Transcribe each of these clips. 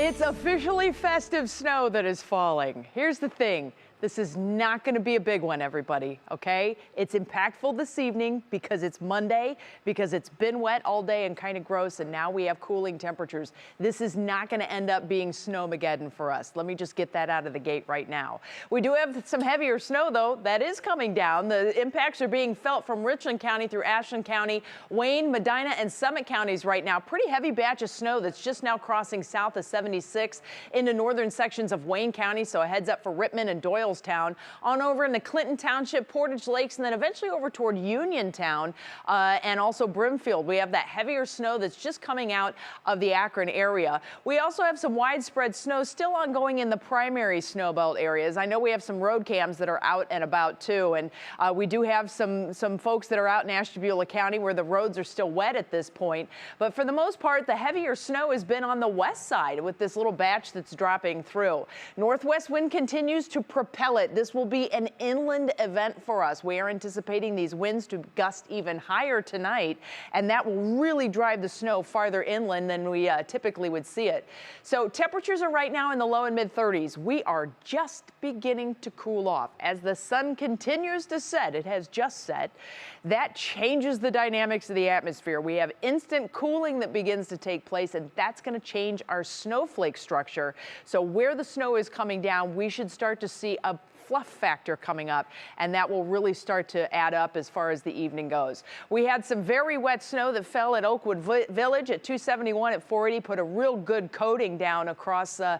It's officially festive snow that is falling. Here's the thing. This is not going to be a big one, everybody, okay? It's impactful this evening because it's Monday, because it's been wet all day and kind of gross, and now we have cooling temperatures. This is not going to end up being snowmageddon for us. Let me just get that out of the gate right now. We do have some heavier snow, though, that is coming down. The impacts are being felt from Richland County through Ashland County, Wayne, Medina, and Summit counties right now. Pretty heavy batch of snow that's just now crossing south of 76 into northern sections of Wayne County, so a heads up for Rittman and Doylestown, on over into Clinton Township, Portage Lakes, and then eventually over toward Uniontown and also Brimfield. We have that heavier snow that's just coming out of the Akron area. We also have some widespread snow still ongoing in the primary snow belt areas. I know we have some road cams that are out and about too, and we do have some folks that are out in Ashtabula-County where the roads are still wet at this point. But for the most part, the heavier snow has been on the west side with this little batch that's dropping through. Northwest wind continues to propel it. This will be an inland event for us. We are anticipating these winds to gust even higher tonight, and that will really drive the snow farther inland than we typically would see it. So temperatures are right now in the low and mid 30s. We are just beginning to cool off. As the sun continues to set, it has just set, that changes the dynamics of the atmosphere. We have instant cooling that begins to take place, and that's going to change our snowflake structure. So where the snow is coming down, we should start to see a fluff factor coming up, and that will really start to add up as far as the evening goes. We had some very wet snow that fell at Oakwood Village at 271 at 480, put a real good coating down across that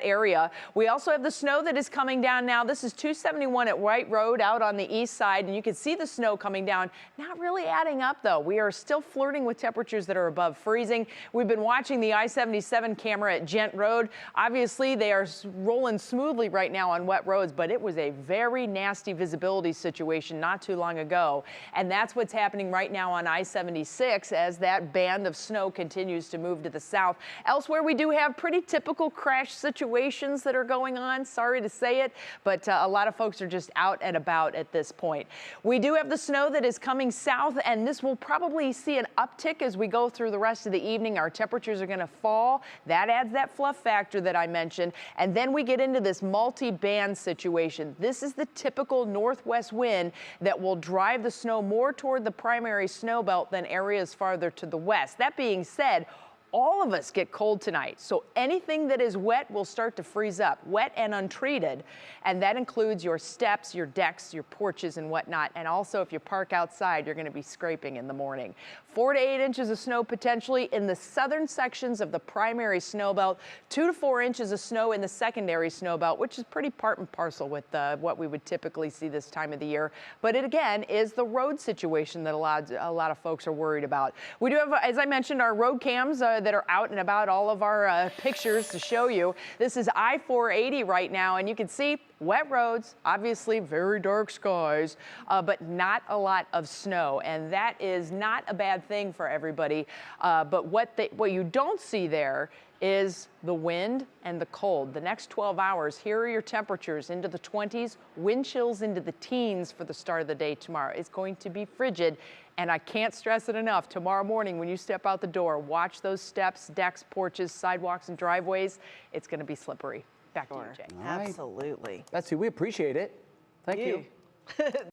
area. We also have the snow that is coming down now. This is 271 at White Road out on the east side, and you can see the snow coming down. Not really adding up, though. We are still flirting with temperatures that are above freezing. We've been watching the I-77 camera at Gent Road. Obviously, they are rolling smoothly right now on wet roads, but it was a very nasty visibility situation not too long ago, and that's what's happening right now on I-76 as that band of snow continues to move to the south. Elsewhere, we do have pretty typical crash situations that are going on. Sorry to say it, but a lot of folks are just out and about at this point. We do have the snow that is coming south, and this will probably see an uptick as we go through the rest of the evening. Our temperatures are going to fall. That adds that fluff factor that I mentioned, and then we get into this multi-band situation. This is the typical northwest wind that will drive the snow more toward the primary snow belt than areas farther to the west. That being said, all of us get cold tonight, so anything that is wet will start to freeze up, wet and untreated, and that includes your steps, your decks, your porches and whatnot, and also if you park outside, you're going to be scraping in the morning. 4 to 8 inches of snow potentially in the southern sections of the primary snow belt, 2 to 4 inches of snow in the secondary snow belt, which is pretty part and parcel with what we would typically see this time of the year. But it again is the road situation that a lot of folks are worried about. We do have, as I mentioned, our road cams that are out and about, all of our pictures to show you. This is I-480 right now, and you can see wet roads, obviously very dark skies, but not a lot of snow, and that is not a bad thing for everybody. But what you don't see there is the wind and the cold. The next 12 hours, here are your temperatures into the 20s, wind chills into the teens for the start of the day tomorrow. It's going to be frigid, and I can't stress it enough. Tomorrow morning, when you step out the door, watch those steps, decks, porches, sidewalks, and driveways. It's going to be slippery. Back to you, Jay. Right. Absolutely. Betsy, we appreciate it. Thank you.